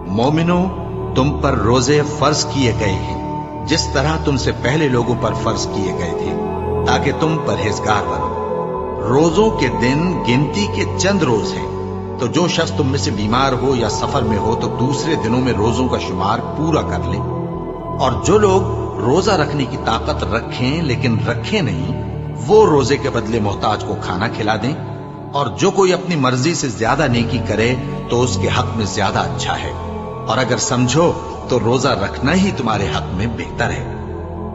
मोमिनो, तुम पर रोजे फर्ज किए गए हैं जिस तरह तुमसे पहले लोगों पर फर्ज किए गए थे, ताकि तुम परहेजगार बनो। रोजों के दिन गिनती के चंद रोज हैं, तो जो शख्स तुम में से बीमार हो या सफर में हो तो दूसरे दिनों में रोजों का शुमार पूरा कर ले। और जो लोग रोजा रखने की ताकत रखें लेकिन रखें नहीं, वो रोजे के बदले मोहताज को खाना खिला दें। और जो कोई अपनी मर्जी से ज्यादा नेकी करे तो उसके हक में ज्यादा अच्छा है। और अगर समझो तो रोजा रखना ही तुम्हारे हक में बेहतर है।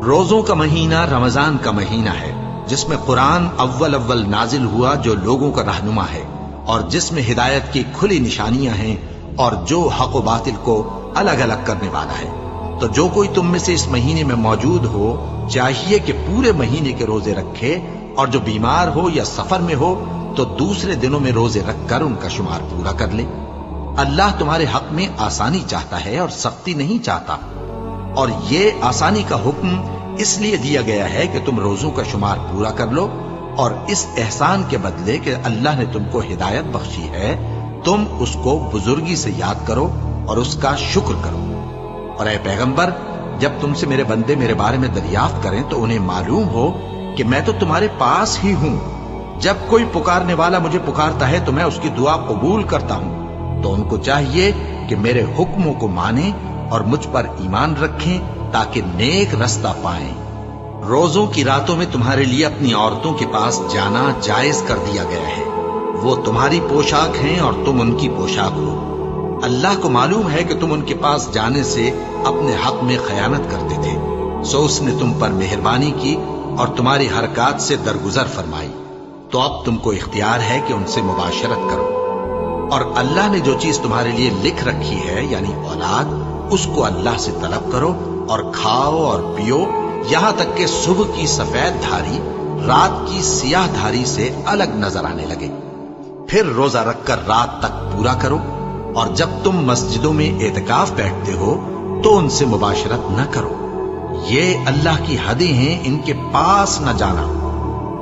रोजों का महीना रमजान का महीना है, जिसमें कुरान अव्वल नाजिल हुआ, जो लोगों का रहनुमा है और जिसमें हिदायत की खुली निशानियां हैं और जो हक व बातिल को अलग अलग करने वाला है। तो जो कोई तुम में से इस महीने में मौजूद हो, चाहिए कि पूरे महीने के रोजे रखे, और जो बीमार हो या सफर में हो तो दूसरे दिनों में रोजे रखकर उनका शुमार पूरा कर ले। अल्लाह तुम्हारे हक में आसानी चाहता है और सख्ती नहीं चाहता। और ये आसानी का हुक्म इसलिए दिया गया है कि तुम रोजों का शुमार पूरा कर लो, और इस एहसान के बदले कि अल्लाह ने तुमको हिदायत बख्शी है, तुम उसको बुजुर्गी से याद करो और उसका शुक्र करो। और ऐ पैगंबर, जब तुमसे मेरे बंदे मेरे बारे में दरियाफ्त करें तो उन्हें मालूम हो कि मैं तो तुम्हारे पास ही हूं। जब कोई पुकारने वाला मुझे पुकारता है तो मैं उसकी दुआ कबूल करता हूं। तो उनको चाहिए कि मेरे हुक्मों को माने और मुझ पर ईमान रखें, ताकि नेक रास्ता पाएं। रोजों की रातों में तुम्हारे लिए अपनी औरतों के पास जाना जायज कर दिया गया है। वो तुम्हारी पोशाक हैं और तुम उनकी पोशाक हो। अल्लाह को मालूम है कि तुम उनके पास जाने से अपने हक में खयानत करते थे, सो उसने तुम पर मेहरबानी की और तुम्हारी हरकत से दरगुजर फरमाई। तो अब तुमको इख्तियार है कि उनसे मुबाशरत करो। और अल्लाह ने जो चीज तुम्हारे लिए लिख रखी है, यानी औलाद, उसको अल्लाह से तलब करो और खाओ और पियो, यहां तक कि सुबह की सफेद धारी रात की सियाह धारी से अलग नजर आने लगे। फिर रोजा रखकर रात तक पूरा करो। और जब तुम मस्जिदों में एतकाफ बैठते हो तो उनसे मुबाशरत न करो। ये अल्लाह की हदें हैं, इनके पास न जाना।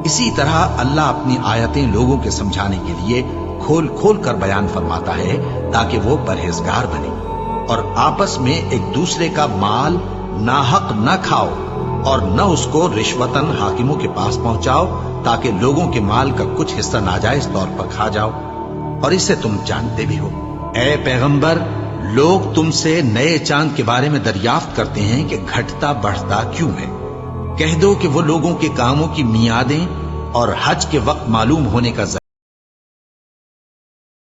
इसी तरह अल्लाह अपनी आयतें लोगों के समझाने के लिए खोल खोल कर बयान फरमाता है, ताकि वो परहेजगार बने। और आपस में एक दूसरे का माल नाहक न खाओ और न उसको रिश्वतन हाकिमों के पास पहुंचाओ, ताकि लोगों के माल का कुछ हिस्सा नाजायज तौर पर खा जाओ, और इसे तुम जानते भी हो। ऐ पैगंबर, लोग तुमसे नए चांद के बारे में दरियाफ्त करते हैं कि घटता बढ़ता क्यों है। कह दो कि वो लोगों के कामों की मियादें और हज के वक्त मालूम होने का